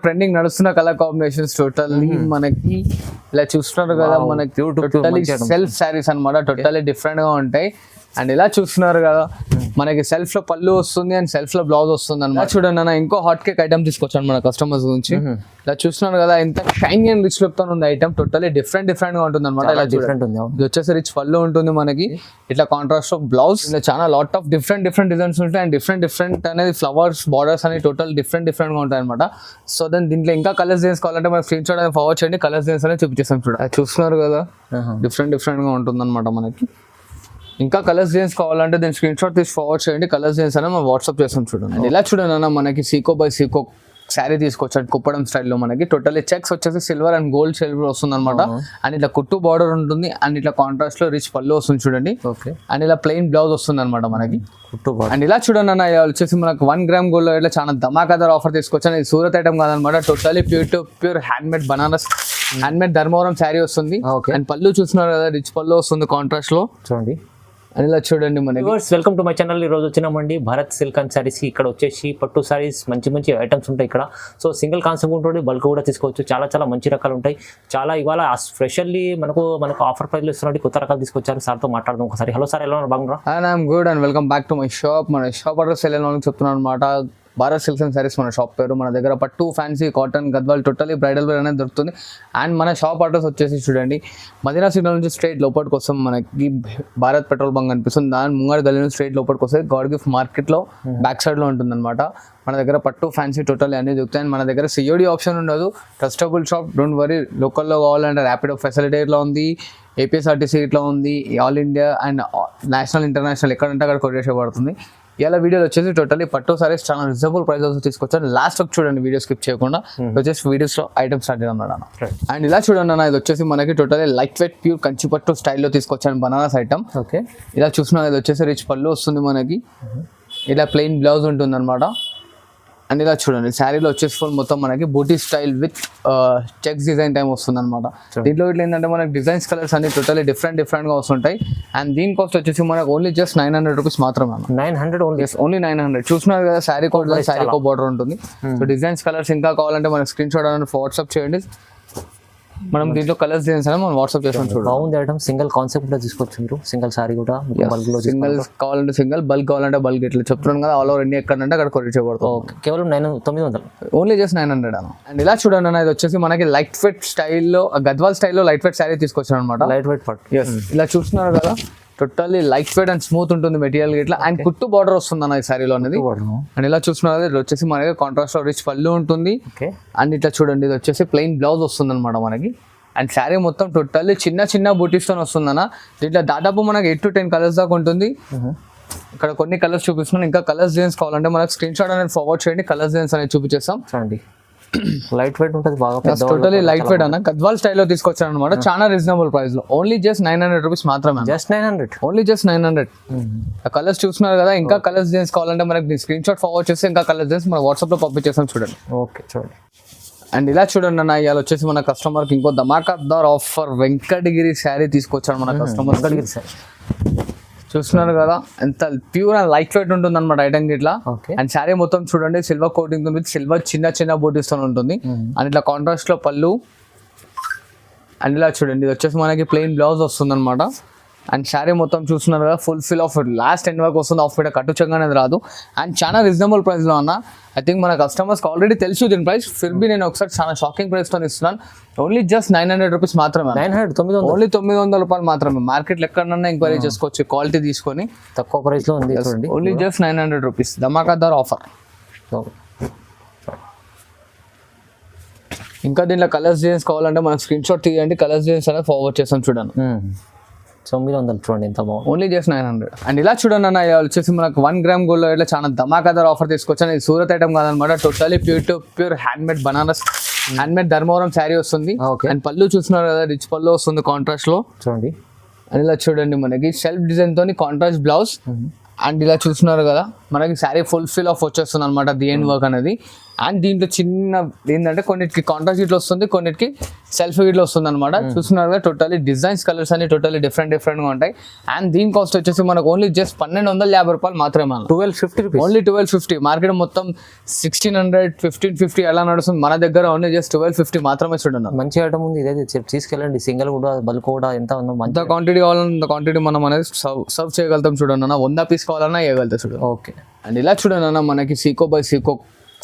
Trending నడుస్తున్న colour combinations totally మనకి ఇలా చూస్తున్నారు కదా, మనకి టోటల్లీ సెల్ఫ్ శారీస్ అన్నమాట. టోటల్లీ డిఫరెంట్ గా ఉంటాయి. అండ్ ఇలా చూస్తున్నారు కదా, మనకి సెల్ఫ్ లో పళ్ళు వస్తుంది అండ్ సెల్ఫ్ లో బ్లౌజ్ వస్తుంది అన్నమాట. చూడండి అన్న, ఇంకో హాట్ కేక్ ఐటమ్ తీసుకొచ్చాను మన కస్టమర్స్ గురించి. ఇలా చూస్తున్నారు కదా, ఎంత షైనీ అండ్ రిచ్ లుక్ తో ఉంది ఐటమ్. టోటల్లీ డిఫరెంట్ గా ఉంటుంది అనమాట. ఇలా డిఫరెంట్ ఉంది, ఇది వచ్చేసి రిచ్ పళ్ళు ఉంటుంది మనకి. ఇట్లా కాంట్రాస్ట్ లో బ్లౌజ్, ఇలా చాలా లాట్ ఆఫ్ డిఫరెంట్ డిజైన్స్ ఉంటాయి. అండ్ డిఫరెంట్ అనేది ఫ్లవర్స్ బార్డర్స్ అనేది టోటల్ డిఫరెంట్ గా ఉంటాయి అనమాట. సో దెన్ దీంట్లో ఇంకా కలర్స్ చేసుకోవాలంటే మన స్క్రీన్ షాట్ అనేది ఫార్వర్డ్ చేయండి, కలర్స్ అనేది చూపించేస్తాం. చూడండి చూస్తున్నారు కదా, డిఫరెంట్ గా ఉంటుంది అనమాట మనకి. ఇంకా కలర్స్ డిజైన్స్ కావాలంటే దీని స్క్రీన్ షాట్ తీసి ఫార్వర్డ్ చేయండి, కలర్స్ డిజైన్స్ అనేది మనం వాట్సాప్ చేస్తాం. చూడండి ఇలా చూడండి అన్న, మనకి సీకో బై సీకో శారీ తీసుకొచ్చాడు కుప్పడం స్టైల్లో. మనకి టోటల్లీ చెక్స్ వచ్చేసి సిల్వర్ అండ్ గోల్డ్ సిల్వర్ వస్తుంది అనమాట. అండ్ ఇట్లా కుట్టు బార్డర్ ఉంటుంది అండ్ ఇట్లా కాంట్రాస్ట్ లో రిచ్ పళ్ళు వస్తుంది చూడండి. అండ్ ఇలా ప్లెయిన్ బ్లౌజ్ వస్తుంది అనమాట మనకి. అండ్ ఇలా చూడండి అన్న, ఇలా వచ్చేసి మనకు 1 గ్రామ్ గోల్డ్ ఇట్లా చాలా ధమాకాదార్ ఆఫర్ తీసుకొచ్చాను. ఇది సూరత్ ఐటమ్ కాదనమాట, totally pure hand made Banaras hand made Dharmavaram sari వస్తుంది. అండ్ పళ్ళు చూస్తున్నారు కదా, రిచ్ పళ్ళు వస్తుంది కాంట్రాస్ట్ లో చూడండి. అని ఇలా చూడండి మనకి. Welcome to my channel. ఈ రోజు వచ్చినామండి భారత్ సిల్క్ అండ్ సారీస్. ఇక్కడ వచ్చేసి పట్టు సారీస్ మంచి ఐటమ్స్ ఉంటాయి ఇక్కడ. సో సింగిల్ కాన్సెప్ట్ ఉంటుంది, బల్క్ కూడా తీసుకోవచ్చు. చాలా మంచి రకాలు ఉంటాయి. చాలా ఇవాళ స్పెషల్లీ మనకు ఆఫర్ ప్రైస్లో ఇస్తున్నట్టు కొత్త రకాలు తీసుకొచ్చారు. సార్తో మాట్లాడదాం ఒకసారి. హలో సార్, ఎలా ఉన్నారు? బాగున్నారా? I'm good and welcome back to my shop. మన షాప్ అడ్రస్ ఎలా చెప్తున్నాను అనమాట. భారత్ సిల్క్స్ అండ్ సారీస్ మన షాప్ పేరు. మన దగ్గర పట్టు, fancy, cotton, Gadwal, totally bridal wear అనేది దొరుకుతుంది. అండ్ మన షాప్ అడ్రస్ వచ్చేసి చూడండి, మదీనా సిగ్నల్ నుంచి స్ట్రైట్ లోపలికి వస్తాం. మనకి భారత్ పెట్రోల్ బంక్ కనిపిస్తుంది. దాని ముంగడ గల్లీ నుంచి స్ట్రైట్ లోపలికి వస్తే గాడ్ గిఫ్ట్ మార్కెట్లో బ్యాక్ సైడ్లో ఉంటుంది అనమాట. మన దగ్గర పట్టు, ఫ్యాన్సీ, టోటల్ అన్నీ దొరుకుతాయి. అండ్ మన దగ్గర సిఓడి ఆప్షన్ ఉండదు. Trustable shop, don't worry. లోకల్లో కావాలంటే ర్యాపిడో ఫెసిలిటీ ఇట్లా ఉంది, ఏపీఎస్ఆర్టీసీ ఇట్లా ఉంది, all India and national international ఎక్కడంటే అక్కడ కొరియర్ చేయబడుతుంది. ఇలా వీడియోలు వచ్చేసి టోటలీ పట్టు సారీస్ చాలా రీజనబుల్ ప్రైస్ తీసుకొచ్చాను. లాస్ట్ వరకు చూడండి, వీడియో స్కిప్ చేయకుండా. వచ్చేసి వీడియోస్ లో ఐటమ్ స్టార్ట్ చేద్దాం అన్న. అండ్ ఇలా చూడండి అన్న, ఇది వచ్చేసి మనకి totally light weight pure Kanchi పట్టు స్టైల్లో తీసుకొచ్చాను బనారస్ ఐటమ్. ఓకే, ఇలా చూస్తున్నా, ఇది వచ్చేసి రిచ్ పళ్ళు వస్తుంది మనకి. ఇలా ప్లెయిన్ బ్లౌజ్ ఉంటుంది అనమాట. అండ్ ఇలా చూడండి, శారీలో వచ్చేసి మొత్తం మనకి బూటీ style with checks design time వస్తుంది అనమాట. దీంట్లో ఇట్లా ఏంటంటే మనకి డిజైన్స్ కలర్స్ అన్ని టోటలీ డిఫరెంట్ గా వస్తుంటాయి. అండ్ దీని కాస్ట్ వచ్చేసి మనకు ఓన్లీ జస్ట్ 900 రూపీస్ మాత్రమే. 900 ఓన్లీ 900. చూస్తున్నారు కదా, శారీ కోడ్ శారీ కో బార్డర్ ఉంటుంది. సో డిజైన్స్ కలర్స్ ఇంకా కావాలంటే మనకి స్క్రీన్ షాట్ అనేది వాట్సాప్ చేయండి. మనం దీంట్లో కలర్స్ డిజైన్స్ అనేది మనం వాట్సాప్ చేస్తాం. చూడండి బాగుంది ఐటమ్. సింగిల్ కాన్సెప్ట్ కూడా తీసుకోవచ్చు మీరు. సింగిల్ సారీ కూడా బల్క్ లో, సింగిల్ కావాలంటే సింగిల్, బల్క్ కావాలంటే బల్క్. ఇట్లా చెప్తున్నాను కదా, ఆల్ ఓవర్ ఇండియా ఎక్కడంటే అక్కడ కొరియర్ చేయబడుతుంది. ఓకే, కేవలం 900, ఓన్లీ జస్ట్ 900 అన్న. అండ్ ఇలా చూడండి అన్న, ఇది వచ్చేసి మనకి లైట్ వెయిట్ స్టైల్లో, గద్వాల్ స్టైల్లో లైట్ వెయిట్ శారీ తీసుకొచ్చాను అనమాట. లైట్ వెయిట్ పట్టు. ఇలా చూస్తున్నారు కదా, totally light weight and smooth ఉంటుంది మెటీరియల్ ఇట్లా. అండ్ కుట్టు బార్డర్ వస్తుంది అన్న ఈ శారీలో అనేది. అండ్ ఇలా చూస్తున్నారు, ఇది వచ్చేసి మనకి కాంట్రాస్ట్ లో రిచ్ పళ్ళు ఉంటుంది. అండ్ ఇట్లా చూడండి, ఇది వచ్చేసి ప్లెయిన్ బ్లౌజ్ వస్తుంది అనమాట మనకి. అండ్ శారీ మొత్తం టోటల్లీ చిన్న బూటీస్తో వస్తుందన్న. దీంట్లో దాదాపు మనకి 8 to 10 కలర్స్ దాకా ఉంటుంది. ఇక్కడ కొన్ని కలర్స్ చూపిస్తున్నాను. ఇంకా కలర్స్ డిజైన్స్ కావాలంటే మనకు స్క్రీన్ షాట్ అనేది ఫార్వర్డ్ చేయండి, కలర్స్ డిజైన్స్ అనేది చూపించేస్తాం. చూడండి, లైట్ వెయిట్ ఉంటుంది బాగా. టోటలీ లైట్ వెయిట్ అన్న, గద్వాల్ స్టైల్లో తీసుకొచ్చాను అనమాట. చాలా రీజనబుల్ ప్రైస్ లో, ఓన్లీ జస్ట్ 900 రూపీస్ మాత్రమే. Just 900, only just 900. కలర్స్ చూస్తున్నారు కదా, ఇంకా కలర్స్ డిజైన్స్ కావాలంటే మనకి స్క్రీన్ షాట్ ఫార్వర్డ్ చేస్తే ఇంకా కలర్స్ డిజైన్స్ మన వాట్సాప్ లో పంపించేస్తాం. చూడండి. ఓకే, చూడండి. అండ్ ఇలా చూడండి అన్న, ఇవాళ వచ్చేసి మన కస్టమర్కి ఇంకో ధమాకాదార్ ఆఫర్ వెంకటగిరి శారీ తీసుకొచ్చాడు మన కస్టమర్. వెంకటగిరి శారీ చూస్తున్నారు కదా, ఎంత ప్యూర్ అండ్ లైట్ వెయిట్ ఉంటుంది అనమాట ఐటమ్ ఇట్లా. అండ్ శారీ మొత్తం చూడండి సిల్వర్ కోటింగ్ విత్ సిల్వర్ చిన్న బూటీస్తో ఉంటుంది. అండ్ ఇట్లా కాంట్రాస్ట్ లో పళ్ళు. అండ్ ఇలా చూడండి, ఇది వచ్చేసి మనకి ప్లెయిన్ బ్లౌజ్ వస్తుంది అనమాట. అండ్ శారీ మొత్తం చూస్తున్నారు కదా, full fill of last end వరకు వస్తుంది. ఆఫ్ మీద కట్టుచంగా అనేది రాదు. అండ్ చాలా రీజనబుల్ ప్రైస్లో అన్న. ఐ థింక్ మన కస్టమర్స్కి ఆల్రెడీ తెలుసు దీని ప్రైస్. ఫిర్బీ నేను ఒకసారి చాలా షాకింగ్ ప్రైస్తో ఇస్తున్నాను. ఓన్లీ జస్ట్ 900 రూపీస్ మాత్రమే. 900, ఓన్లీ 900 రూపాయలు మాత్రమే. మార్కెట్లో ఎక్కడన్నా ఎంక్వైరీ చేసుకోవచ్చు, క్వాలిటీ తీసుకొని తక్కువ ప్రైస్లో ఉంది. ఓన్లీ జస్ట్ 900 రూపీస్ ధమాకాదార్ ఆఫర్. ఇంకా దీంట్లో కలర్స్ డిజైన్స్ కావాలంటే మనకు స్క్రీన్ షాట్ తీయండి, కలర్స్ డిజైన్స్ అనేది ఫార్వర్డ్ చేస్తాం. చూడండి 900 చూడండి, ఎంత బాగుంది. Only just 900. అండ్ ఇలా చూడండి అన్న, వచ్చేసి మనకు 1 గ్రామ్ గోల్డ్ ఇట్లా చాలా ధమాకాదార్ ఆఫర్ తీసుకొచ్చాను. ఇది సూరత్ ఐటమ్ కాదనమాట, totally pure hand made Banaras hand made Dharmavaram sari వస్తుంది. అండ్ పళ్ళు చూస్తున్నారు కదా, రిచ్ పళ్ళు వస్తుంది కాంట్రాస్ట్ లో. చూడండి. అండ్ ఇలా చూడండి, మనకి సెల్ఫ్ డిజైన్ తోని కాంట్రాస్ట్ బ్లౌజ్. అండ్ ఇలా చూస్తున్నారు కదా, మనకి శారీ ఫుల్ ఫిల్ ఆఫ్ వచ్చేస్తుంది అనమాట ది ఎండ్ వర్క్ అనేది. అండ్ దీంట్లో చిన్న ఏంటంటే కొన్నిటికి కాంట్రాస్ట్ ఇట్లా వస్తుంది, కొన్నిటికి సెల్ఫ్ ఇట్లా వస్తుంది అనమాట. చూస్తున్నారు కదా టోటలీ డిజైన్స్ కలర్స్ అన్ని టోటలీ డిఫరెంట్ గా ఉంటాయి. అండ్ దీని కాస్ట్ వచ్చేసి మనకు ఓన్లీ జస్ట్ 1250 రూపాయలు మాత్రమే. 1250 రూపీస్ ఓన్లీ 1250. మార్కెట్ మొత్తం 1600 1550 ఎలా నడుస్తుంది, మన దగ్గర ఓన్లీ జస్ట్ 1250 మాత్రమే. చూడండి మంచి ఐటమ్ ఉంది, ఇదైతే తీసుకెళ్ళండి. సింగిల్ కూడా బల్క్ కూడా ఎంత ఉందో అంత క్వాంటిటీ కావాలన్నా క్వాంటిటీ మనం అనేది సర్వ్ చేయగలుగుతాం. చూడండి అన్న 100 పీస్ కావాలన్నా వేయగలుగుతాం. చూడండి ఓకే. అండ్ ఇలా చూడండి అన్న మనకి సీకో బై సీకో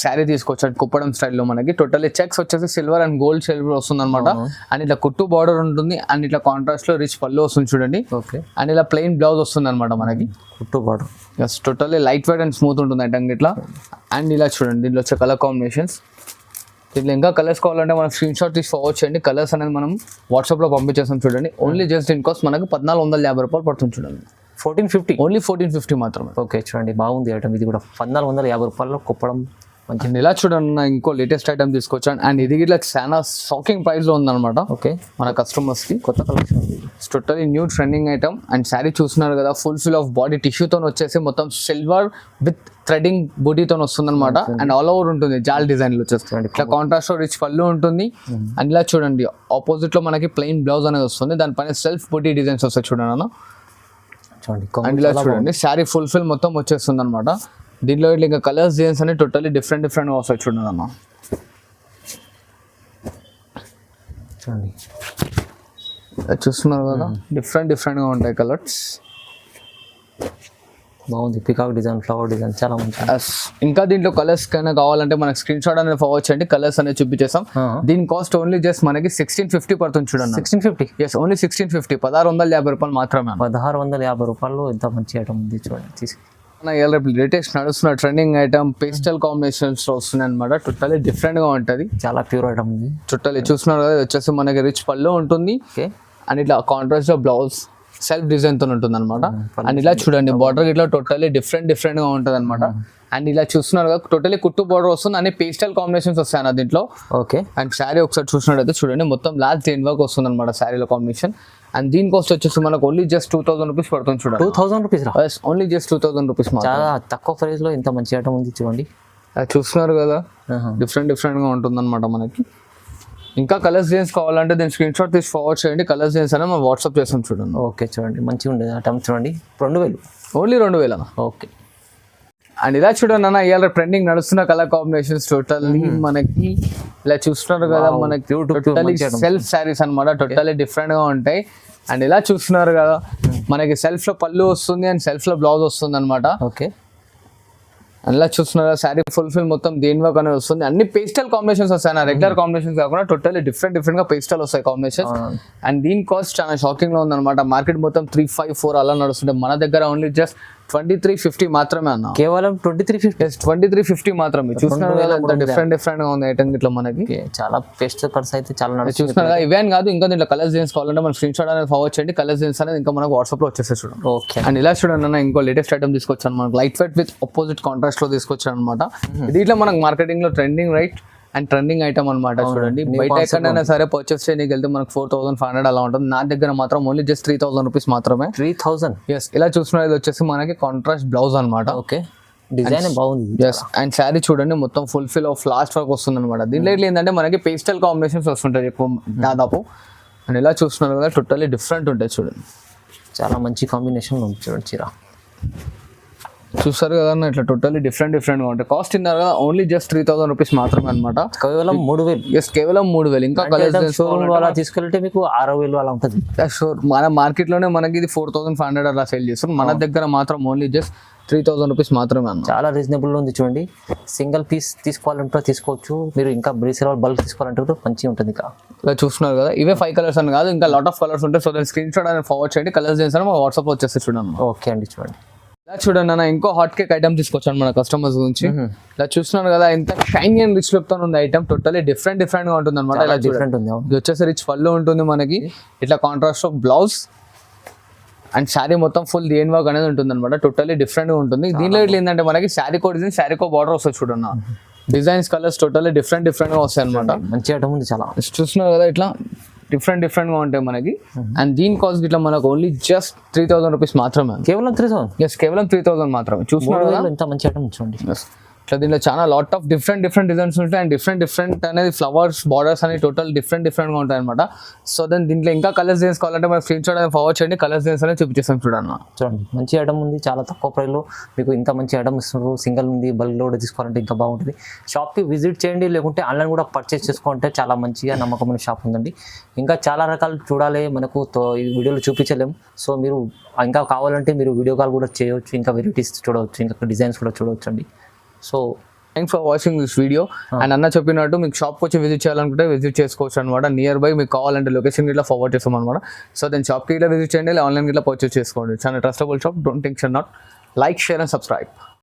శారీ తీసుకొచ్చాడు కుప్పడం స్టైల్లో. మనకి టోటల్లీ చెక్స్ వచ్చేసి సిల్వర్ అండ్ గోల్డ్ సిల్వర్ వస్తుంది అనమాట. అండ్ ఇట్లా కుట్టు బార్డర్ ఉంటుంది, అండ్ ఇట్లా కాంట్రాస్ట్ లో రిచ్ పళ్ళు వస్తుంది చూడండి. ఓకే. అండ్ ఇలా ప్లెయిన్ బ్లౌజ్ వస్తుంది అనమాట మనకి, కుట్టు border. Yes totally light weight and smooth ఉంటుంది ఐటమ్ ఇట్లా. అండ్ ఇలా చూడండి దీంట్లో వచ్చే కలర్ కాంబినేషన్స్. దీంట్లో ఇంకా కలర్స్ కావాలంటే మనం స్క్రీన్ షాట్ తీసి ఫార్వర్డ్ చేయండి. కలర్స్ అనేది మనం వాట్సాప్లో పంపించేస్తాం చూడండి. ఓన్లీ జస్ట్ దీని కాస్ట్ మనకు 1450 రూపాయలు పడుతుంది చూడండి. 1450 ఓన్లీ 1450 మాత్రమే. ఓకే చూడండి బాగుంది ఐటమ్ ఇది కూడా 1450 రూపాయలు కుప్పడం. అండ్ ఇలా చూడండి ఇంకో లేటెస్ట్ ఐటమ్ తీసుకొచ్చాను. అండ్ ఇది ఇట్లా చాలా షాకింగ్ ప్రైస్ లో ఉందన్నమాట. ఓకే. మన కస్టమర్స్ కి కొత్త collection totally new trending item. And sari చూస్తున్నారు కదా ఫుల్ ఆఫ్ బాడీ టిష్యూతో వచ్చేసి మొత్తం సిల్వర్ విత్ థ్రెడింగ్ బూటీతో వస్తుంది అనమాట. అండ్ ఆల్ ఓవర్ ఉంటుంది జాల్ డిజైన్ లో వచ్చేస్తుంది. ఇట్లా కాంట్రాస్ట్ రిచ్ పళ్ళు ఉంటుంది. అండ్ ఇలా చూడండి ఆపోజిట్ లో మనకి ప్లెయిన్ బ్లౌజ్ అనేది వస్తుంది, దానిపైన సెల్ఫ్ బూటీ డిజైన్స్ వస్తాయి చూడండి అన్న. అండ్ ఇలా చూడండి శారీ ఫుల్ఫిల్ మొత్తం వచ్చేస్తుంది అనమాట. దీంట్లో ఇట్లా ఇంకా కలర్స్ డిజైన్స్ అనేవి టోటల్లీ డిఫరెంట్గా వస్తాయి చూడండి అన్న. చూడండి చూస్తున్నారు కదా డిఫరెంట్గా ఉంటాయి కలర్స్. బాగుంది పికాక్ డిజైన్, ఫ్లవర్ డిజైన్ చాలా మంచి. ఇంకా దీంట్లో కలర్స్ కన్నా కావాలంటే మనకి స్క్రీన్ షాట్ అనేది ఫార్వర్డ్ చేయండి, కలర్స్ అనేది చూపించేస్తాం. దీని కాస్ట్ ఓన్లీ జస్ట్ మనకి 1650 పడుతుంది చూడండి. 1650. Yes only 1650. 1650 రూపాయలు మాత్రమే. 1650 రూపాయలు ఎంత మంచి ఐటమ్ ఉంది చూడండి. రేపు లేటెస్ట్ నడుస్తున్న ట్రెండింగ్ ఐటమ్ పేస్టల్ కాంబినేషన్స్ లో వస్తున్నాయి అనమాట. టోటల్లీ డిఫరెంట్ గా ఉంటుంది, చాలా ప్యూర్ ఐటమ్ ఉంది. టోటల్లీ చూస్తున్నారు కదా వచ్చేసి మనకి రిచ్ పళ్ళు ఉంటుంది. అండ్ ఇట్లా కాంట్రాస్ట్ లో బ్లౌజ్ సెల్ఫ్ డిజైన్ తో ఉంటుంది అనమాట. అండ్ ఇలా చూడండి బార్డర్ ఇట్లా టోటల్లీ డిఫరెంట్ గా ఉంటుంది అనమాట. అండ్ ఇలా చూస్తున్నారు కదా టోటల్లీ కుట్టు బార్డర్ వస్తుంది, అన్ని పేస్టల్ కాంబినేషన్స్ వస్తాయి అన్న దీంట్లో. ఓకే. అండ్ శారీ ఒకసారి చూసినట్టయితే చూడండి మొత్తం లాస్ట్ దేని వర్క్ వస్తుంది అనమాట శారీలో కాంబినేషన్. అండ్ దీని కాస్ట్ వచ్చేసి మనకు ఓన్లీ జస్ట్ 2000 రూపీస్ పడుతుంది చూడండి. 2000 రూపీస్ ఓన్లీ జస్ట్ 2000 రూపీస్. చాలా తక్కువ ప్రైస్ లో ఇంత మంచి ఐటమ్ ఉంది చూడండి. చూస్తున్నారు కదా డిఫరెంట్ గా ఉంటుంది అనమాట మనకి. ఇంకా కలర్స్ డిజైన్స్ కావాలంటే దీని స్క్రీన్ షాట్ తీసి ఫార్వర్డ్ చేయండి. కలర్స్ డిజైన్స్ అనేది మనం వాట్సాప్ చేస్తాం చూడండి. ఓకే చూడండి మంచిగా ఉండేది ఐటమ్ చూడండి. 2000 ఓన్లీ 2000. ఓకే. అండ్ ఇలా చూడండి అన్న ఇవాళ ట్రెండింగ్ నడుస్తున్న కలర్ కాంబినేషన్స్ టోటల్లీ మనకి ఇలా చూస్తున్నారు కదా మనకి టోటల్లీ సెల్ఫ్ శారీస్ అనమాట. టోటల్లీ డిఫరెంట్ గా ఉంటాయి. అండ్ ఇలా చూస్తున్నారు కదా మనకి సెల్ఫ్ లో పళ్ళు వస్తుంది అండ్ సెల్ఫ్ లో బ్లౌజ్ వస్తుంది అనమాట. ఓకే. అలా చూస్తున్నారు శారీ ఫుల్ఫిల్ మొత్తం దేని వర్క్ అనేది వస్తుంది. అన్ని పేస్టల్ కాంబినేషన్స్ వస్తాయి, రెగ్యులర్ కాంబినేషన్స్ కాకుండా టోటల్లీ డిఫరెంట్ గా పేస్టల్ వస్తాయి కాంబినేషన్. అండ్ దీని కాస్ట్ చాలా షాకింగ్ లో ఉందన్నమాట. మార్కెట్ మొత్తం 354 అలా నడుస్తుంటే మన దగ్గర ఓన్లీ జస్ట్ 2350 మాత్రమే అన్న. కేవలం 2350 మాత్రమే. చూస్తున్నారు కదా డిఫరెంట్ గా ఉంది ఐటమ్ ఇట్లా మనకి. చాలా పేస్టల్ కలర్స్ అయితే చాలా నడుస్తుంది. చూస్తున్నారు కదా ఇవేం కాదు ఇంకా దీంట్లో కలర్స్ డిజైన్స్ కావాలంటే మనం స్క్రీన్ షాట్ అనేది ఫార్వర్డ్ చేయండి. కలర్స్ డిజైన్స్ అనేది ఇంకా మనకు వాట్సాప్ లో వచ్చేస్తే చూడండి. ఓకే. అండ్ ఇలా చూడండి అన్న ఇంకో లేటెస్ట్ ఐటమ్ తీసుకొచ్చాను మనకు light weight with opposite contrast లో తీసుకొచ్చాను అనమాట. దీంట్లో మనకు మార్కెటింగ్ లో ట్రెండింగ్ ఐటమ్ అనమాట. చూడండి బయట ఎక్కడైనా సరే పర్చేస్ చేయడానికి వెళ్తే మనకు 4500 అలా ఉంటుంది. నా దగ్గర మాత్రం ఓన్లీ జస్ట్ 3000 రూపీస్ మాత్రమే. 3000. ఎస్ ఇలా చూస్తున్నారు ఇది వచ్చేసి మనకి కాంట్రాస్ట్ బ్లౌజ్ అనమాట. ఓకే. డిజైన్ బాగుంది. ఎస్ అండ్ శారీ చూడండి మొత్తం ఫుల్ఫిల్ ఆఫ్ లాస్ట్ వర్క్ వస్తుంది అనమాట. దీంట్లో ఏంటంటే మనకి పేస్టల్ కాంబినేషన్స్ వస్తుంటాయి ఎక్కువ దాదాపు. అండ్ ఇలా చూస్తున్నారు కదా టోటల్లీ డిఫరెంట్ ఉంటాయి చూడండి. చాలా మంచి కాంబినేషన్ ఉంది చూడండి చీర. చూస్తారు కదా ఇట్లా టోటల్లీ డిఫరెంట్ గా ఉంటాయి. కాస్ట్ ఇన్నారు కదా ఓన్లీ జస్ట్ 3000 రూపీస్ మాత్రమే అనమాట. కేవలం 3000. ఎస్ కేవలం 3000. ఇంకా కలర్స్ అలా తీసుకెళ్తే మీకు 6000 అలా ఉంటుంది. షూర్ మన మార్కెట్ లోనే మనకి ఇది 4500 అలా సేల్ చేస్తారు. మన దగ్గర మాత్రం ఓన్లీ జస్ట్ 3000 రూపీస్ మాత్రమే అన్న. చాలా రీజనబుల్ ఉంది చూడండి. సింగిల్ పీస్ తీసుకోవాలంటే తీసుకోవచ్చు, మీరు ఇంకా రీసేల్ బల్క్ తీసుకోవాలంటే మంచిగా ఉంటుంది. ఇలా చూస్తున్నారు కదా ఇవే 5 కలర్స్ అని కాదు ఇంకా లాట్ ఆఫ్ కలర్స్ ఉంటాయి. సో దాని స్క్రీన్ షాట్ అనేది ఫార్వర్డ్ చేయండి. కలర్స్ చేస్తాను మా వాట్సాప్ లో వచ్చేసి చూడండి. ఓకే అండి చూడండి. ఇలా చూడండి అన్న ఇంకో హాట్ కేక్ ఐటమ్ తీసుకొచ్చాను మన కస్టమర్స్ గురించి. ఇలా చూస్తున్నారు కదా ఎంత షైనీ అండ్ రిచ్ లుక్ తో ఉంది ఐటమ్. టోటల్లీ డిఫరెంట్ గా ఉంటుంది అనమాట. ఇలా డిఫరెంట్ ఉంది. ఇది వచ్చేసి రిచ్ పళ్ళు ఉంటుంది మనకి. ఇట్లా కాంట్రాస్ట్ బ్లౌజ్ అండ్ శారీ మొత్తం ఫుల్ దేని వర్క్ అనేది ఉంటుంది అనమాట. టోటల్లీ డిఫరెంట్ గా ఉంటుంది. దీనిలో ఇట్లా ఏంటంటే మనకి శారీ కో డిజైన్ శారీ కో బార్డర్ వస్తుంది చూడన్న. డిజైన్స్ కలర్స్ టోటల్లీ డిఫరెంట్ గా వస్తాయి అనమాట. మంచి ఐటమ్ ఉంది చాలా. చూస్తున్నారు కదా ఇట్లా డిఫరెంట్ గా ఉంటాయి మనకి. అండ్ దీని కాస్ట్ ఇట్లా మనకు ఓన్లీ జస్ట్ 3000 రూపీస్ మాత్రమే. కేవలం 3000. ఎస్ కేవలం 3000 మాత్రమే. చూస్తున్నారు కదా ఎంత మంచి ఐటమ్ చూడండి. ఇట్లా దీంట్లో చాలా లాట్ ఆఫ్ డిఫరెంట్ డిజైన్స్ ఉంటాయి అండ్ డిఫరెంట్ అనేది ఫ్లవర్స్ బార్డర్స్ అనేవి టోటల్ డిఫరెంట్గా ఉంటాయి అనమాట. సో దెన్ దీంట్లో ఇంకా కలర్స్ డిజైన్స్ కావాలంటే మన స్క్రీన్ షాట్ అనేది ఫార్వర్డ్ చేయండి, కలర్స్ డిజైన్స్ అనేది చూపించేస్తాం చూడన్న. చూడండి మంచి ఐటమ్ ఉంది, చాలా తక్కువ ప్రైస్లో మీకు ఇంత మంచి ఐటమ్ ఇస్తున్నారు. సింగిల్ ఉంది, బల్క్లో కూడా తీసుకోవాలంటే ఇంకా బాగుంటుంది. షాప్కి విజిట్ చేయండి, లేకుంటే ఆన్లైన్ కూడా పర్చేస్ చేసుకోవాలంటే చాలా మంచిగా నమ్మకమైన షాప్ ఉందండి. ఇంకా చాలా రకాలు చూడాలి, మనకు ఈ వీడియోలో చూపించలేము. సో మీరు ఇంకా కావాలంటే మీరు వీడియో కాల్ కూడా చేయవచ్చు, ఇంకా వెరైటీస్ చూడవచ్చు, ఇంకా డిజైన్స్ కూడా చూడవచ్చు అండి. So thanks for watching this video. And అన్న చెప్పినట్టు మీకు షాప్కి వచ్చి విజిట్ చేయాలనుకుంటే విజిట్ చేసుకోవచ్చు అనమాట. నియర్ బై మీకు కావాలంటే లొకేషన్ ఇట్లా ఫార్వర్డ్ చేస్తాం అనమాట. సో దెన్ షాప్కి ఇట్లా విజిట్ చేయండి, ఆన్లైన్ ఇట్లా పర్చేస్ చేసుకోండి. చాలా trustable shop. Don't think not. Like, share and subscribe.